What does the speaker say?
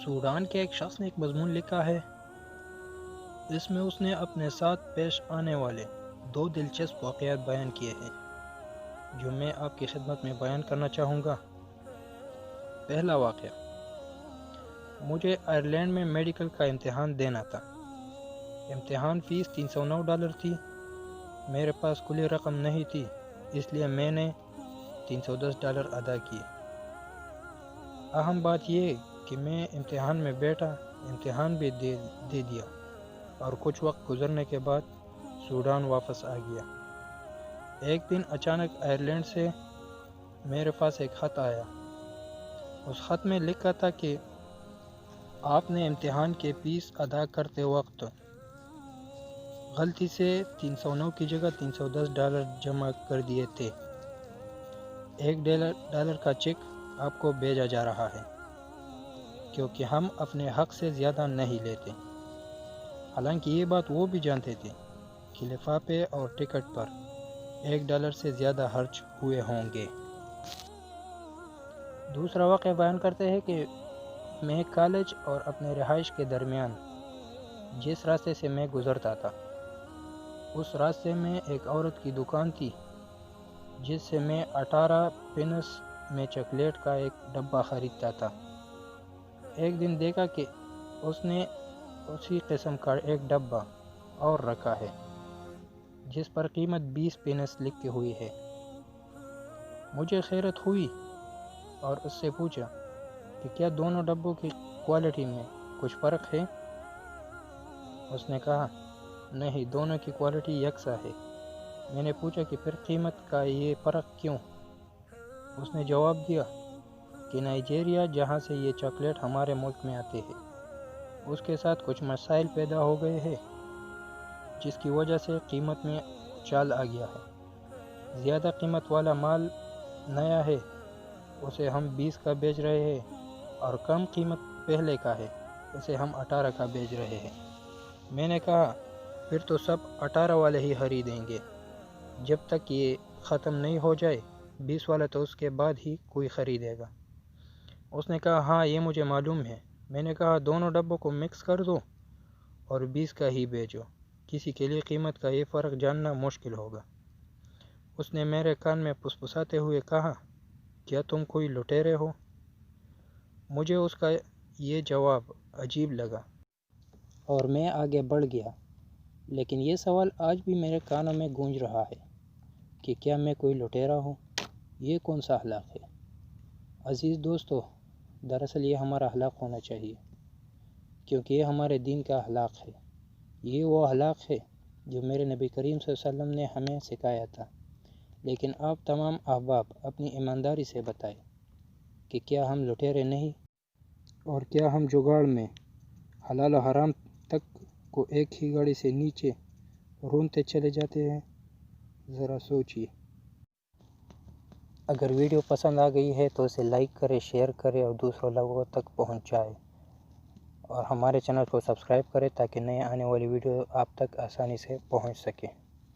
Sudan کے ایک شخص نے ایک مضمون لکھا ہے، اس میں اس نے اپنے ساتھ پیش آنے والے 2 دلچسپ واقعات بیان کیے ہیں جو میں آپ کی خدمت میں بیان کرنا چاہوں گا۔ پہلا واقعہ، مجھے آئرلینڈ میں میڈیکل کا امتحان دینا تھا۔ امتحان فیس $309 تھی۔ میرے پاس کھلی رقم نہیں تھی، اس لیے میں نے $310 ادا کیے۔ اہم بات یہ کہ میں امتحان میں بیٹھا، امتحان بھی دے دیا اور کچھ وقت گزرنے کے بعد سوڈان واپس آ گیا۔ ایک دن اچانک آئرلینڈ سے میرے پاس ایک خط آیا۔ اس خط میں لکھا تھا کہ آپ نے امتحان کے فیس ادا کرتے وقت غلطی سے $309 کی جگہ $310 جمع کر دیے تھے۔ $1 کا چیک آپ کو بھیجا جا رہا ہے کیونکہ ہم اپنے حق سے زیادہ نہیں لیتے۔ حالانکہ یہ بات وہ بھی جانتے تھے کہ لفافے اور ٹکٹ پر $1 سے زیادہ خرچ ہوئے ہوں گے۔ دوسرا واقعہ بیان کرتے ہیں کہ میں کالج اور اپنے رہائش کے درمیان جس راستے سے میں گزرتا تھا، اس راستے میں ایک عورت کی دکان تھی جس سے میں 18 پینس میں چاکلیٹ کا ایک ڈبہ خریدتا تھا۔ ایک دن دیکھا کہ اس نے اسی قسم کا ایک ڈبہ اور رکھا ہے جس پر قیمت 20 پینس لکھی ہوئی ہے۔ مجھے حیرت ہوئی اور اس سے پوچھا کہ کیا دونوں ڈبوں کی کوالٹی میں کچھ فرق ہے؟ اس نے کہا نہیں، دونوں کی کوالٹی یکساں ہے۔ میں نے پوچھا کہ پھر قیمت کا یہ فرق کیوں؟ اس نے جواب دیا کہ نائجیریا، جہاں سے یہ چاکلیٹ ہمارے ملک میں آتے ہیں، اس کے ساتھ کچھ مسائل پیدا ہو گئے ہیں جس کی وجہ سے قیمت میں اچھال آ گیا ہے۔ زیادہ قیمت والا مال نیا ہے، اسے ہم 20 کا بیچ رہے ہیں، اور کم قیمت پہلے کا ہے، اسے ہم 18 کا بیچ رہے ہیں۔ میں نے کہا پھر تو سب 18 والے ہی خریدیں گے جب تک یہ ختم نہیں ہو جائے، 20 والا تو اس کے بعد ہی کوئی خریدے گا۔ اس نے کہا ہاں، یہ مجھے معلوم ہے۔ میں نے کہا دونوں ڈبوں کو مکس کر دو اور 20 کا ہی بیچو، کسی کے لیے قیمت کا یہ فرق جاننا مشکل ہوگا۔ اس نے میرے کان میں پھسپھساتے ہوئے کہا کیا تم کوئی لٹیرے ہو؟ مجھے اس کا یہ جواب عجیب لگا اور میں آگے بڑھ گیا، لیکن یہ سوال آج بھی میرے کانوں میں گونج رہا ہے کہ کیا میں کوئی لٹیرا ہوں؟ یہ کون سا اخلاق ہے؟ عزیز دوستو، دراصل یہ ہمارا اخلاق ہونا چاہیے، کیونکہ یہ ہمارے دین کا اخلاق ہے۔ یہ وہ اخلاق ہے جو میرے نبی کریم صلی اللہ علیہ وسلم نے ہمیں سکھایا تھا۔ لیکن آپ تمام احباب اپنی ایمانداری سے بتائیں کہ کیا ہم لٹیرے نہیں؟ اور کیا ہم جگاڑ میں حلال و حرام تک کو ایک ہی گاڑی سے نیچے رونتے چلے جاتے ہیں؟ ذرا سوچیے۔ اگر ویڈیو پسند آ گئی ہے تو اسے لائک کریں، شیئر کریں اور دوسروں لوگوں تک پہنچائیں، اور ہمارے چینل کو سبسکرائب کریں تاکہ نئے آنے والی ویڈیو آپ تک آسانی سے پہنچ سکے۔